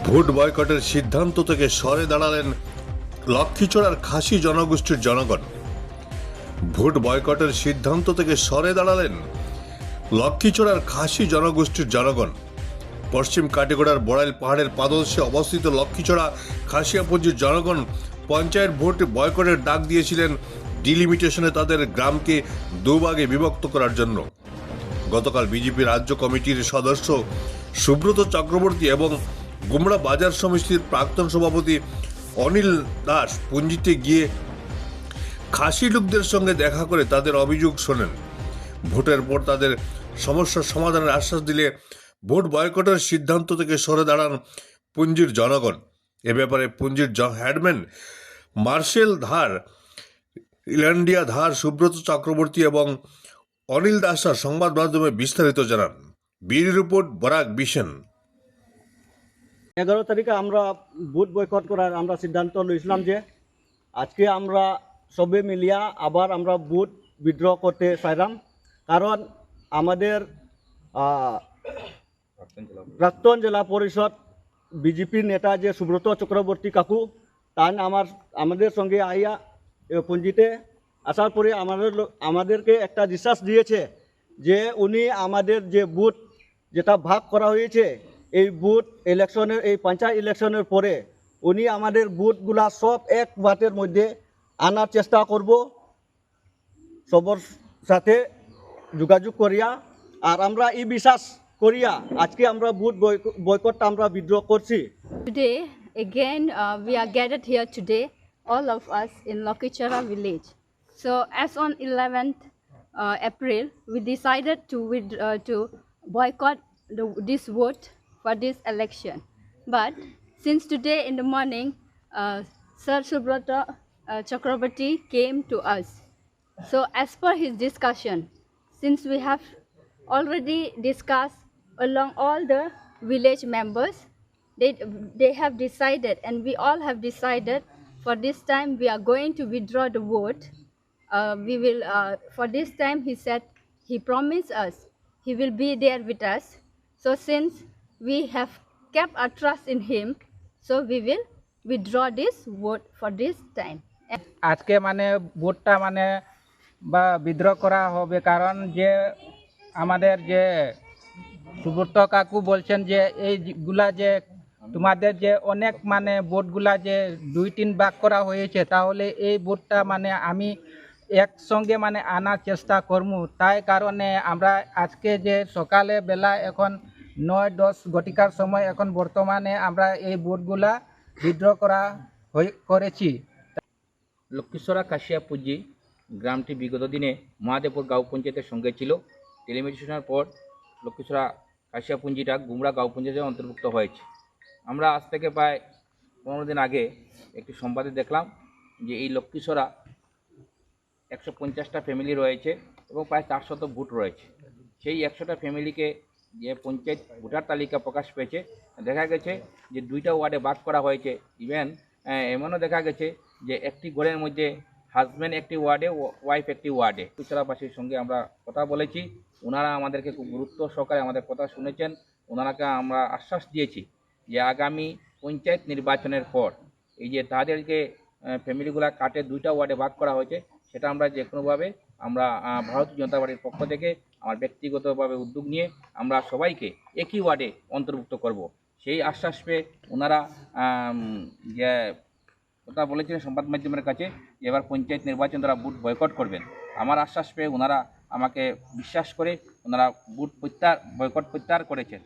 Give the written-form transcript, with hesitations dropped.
Vote বয়কটের সিদ্ধান্ত থেকে সরে দাঁড়ালেন লক্ষ্মীছড়ার খাসি জনগোষ্ঠীর জনগণ। ভোট বয়কটের সিদ্ধান্ত থেকে সরে দাঁড়ালেন লক্ষ্মীছড়ার খাসি জনগোষ্ঠীর জনগণ। পশ্চিম কাটিগড়ার বড়াইল পাহাড়ের পাদদেশে অবস্থিত লক্ষ্মীছড়া খাসিয়াপঞ্জির জনগণ পঞ্চায়েত ভোট বয়কটের ডাক দিয়েছিলেন ডিলিমিটেশনে তাদের গ্রামকে দুভাগে বিভক্ত করার জন্য। গতকাল বিজেপি রাজ্য কমিটির সদস্য সুব্রত চক্রবর্তী এবং গুমরা বাজার সমিতির প্রাক্তন সভাপতি অনিল দাস পুঞ্জিতে গিয়ে খাসি লোকদের সঙ্গে দেখা করে তাদের অভিযোগ শোনেন। ভোটের পর তাদের সমস্যার সমাধানের আশ্বাস দিলে ভোট বয়কটের সিদ্ধান্ত থেকে সরে দাঁড়ান পুঞ্জির জনগণ। এ ব্যাপারে পুঞ্জির হেডম্যান মার্শেল ধার, ইলান্ডিয়া ধার, সুব্রত চক্রবর্তী এবং অনিল দাসরা সংবাদ মাধ্যমে বিস্তারিত জানান। Bureau report, Barak vision. 11 তারিখে আমরা ভোট বয়কট করার আমরা সিদ্ধান্ত লইছিলাম যে আজকে আমরা সবে মিলিয়া আবার আমরা ভোট বিদ্র করতে চাইলাম, কারণ আমাদের প্রাক্তন জেলা পরিষদ বিজেপির নেতা যে সুব্রত চক্রবর্তী কাকু তান আমাদের সঙ্গে আইয়া পুঞ্জিতে আসার পরে আমাদেরকে একটা বিশ্বাস দিয়েছে যে উনি আমাদের যে বুথ যেটা ভাগ করা হয়েছে এই বুথ ইলেকশনের, এই পঞ্চায়েত ইলেকশনের পরে উনি আমাদের বুথগুলা সব এক বাটের মধ্যে আনার চেষ্টা করব, সবার সাথে যোগাযোগ করিয়া। আর আমরা এই বিশ্বাস করিয়া আজকে আমরা ভোট বয়কটটা আমরা বিদ্রোহ করছি। Today, again, we are gathered here today, all of us in Lokhichara village. So, as on 11th April, we decided to boycott this vote for this election. But since today in the morning, Sir Subrata Chakrabarty came to us. So, as per his discussion, since we have already discussed along all the village members, they have decided, and we all have decided, for this time we are going to withdraw the vote. We will for this time, he said, he promised us he will be there with us. So since we have kept our trust in him, so we will withdraw this vote for this time. আজকে মানে ভোটটা মানে বা বিদ্রোহ করা হবে, কারণ যে আমাদের যে সুব্রত কাকু বলছেন যে এইগুলা যে তোমাদের যে অনেক মানে ভোটগুলা যে 2-3 ভাগ করা হয়েছে, তাহলে এই ভোটটা মানে আমি একসঙ্গে মানে আনার চেষ্টা করবো। তাই কারণে আমরা আজকে যে সকালে বেলা এখন 9-10 ঘটিকার সময় এখন বর্তমানে আমরা এই ভোটগুলা বিদ্রোহ করেছি। লক্ষ্মীছড়া খাসিয়াপুঞ্জি গ্রামটি বিগত দিনে মহাদেবপুর গাঁও পঞ্চায়েতের সঙ্গে ছিল। টেলিমেডিসিনের পর লক্ষ্মীছড়া খাসিয়াপুঞ্জিটা গুমরা গাঁও পঞ্চায়েতের অন্তর্ভুক্ত হয়েছে। আমরা আজ থেকে প্রায় 15 দিন আগে একটি সংবাদে দেখলাম যে এই লক্ষ্মীছড়া 150টা ফ্যামিলি রয়েছে এবং প্রায় 400 ভোট রয়েছে। সেই 100টা ফ্যামিলিকে যে পঞ্চায়েত ভোটার তালিকা প্রকাশ পেয়েছে, দেখা গেছে যে 2টা ওয়ার্ডে ভাগ করা হয়েছে। ইভেন এমনও দেখা গেছে যে একটি ঘরের মধ্যে হাজব্যান্ড একটি ওয়ার্ডে, ওয়াইফ একটি ওয়ার্ডে। লক্ষ্মীছড়াবাসীর সঙ্গে আমরা কথা বলেছি, ওনারা আমাদেরকে খুব গুরুত্ব সহকারে আমাদের কথা শুনেছেন। ওনারাকে আমরা আশ্বাস দিয়েছি যে আগামী পঞ্চায়েত নির্বাচনের পর এই যে তাদেরকে ফ্যামিলিগুলা কাটে 2টা ওয়ার্ডে ভাগ করা হয়েছে, সেটা আমরা যে কোনোভাবে আমরা ভারতীয় জনতা পার্টির পক্ষ থেকে আমার ব্যক্তিগতভাবে উদ্যোগ নিয়ে আমরা সবাইকে একই ওয়ার্ডে অন্তর্ভুক্ত করব। সেই আশ্বাস পেয়ে ওনারা যে কথা বলেছিলেন সংবাদ মাধ্যমের কাছে যে এবার পঞ্চায়েত নির্বাচন তারা ভোট বয়কট করবেন, আমার আশ্বাস পেয়ে ওনারা আমাকে বিশ্বাস করে ওনারা ভোট বয়কট প্রত্যাহার করেছেন।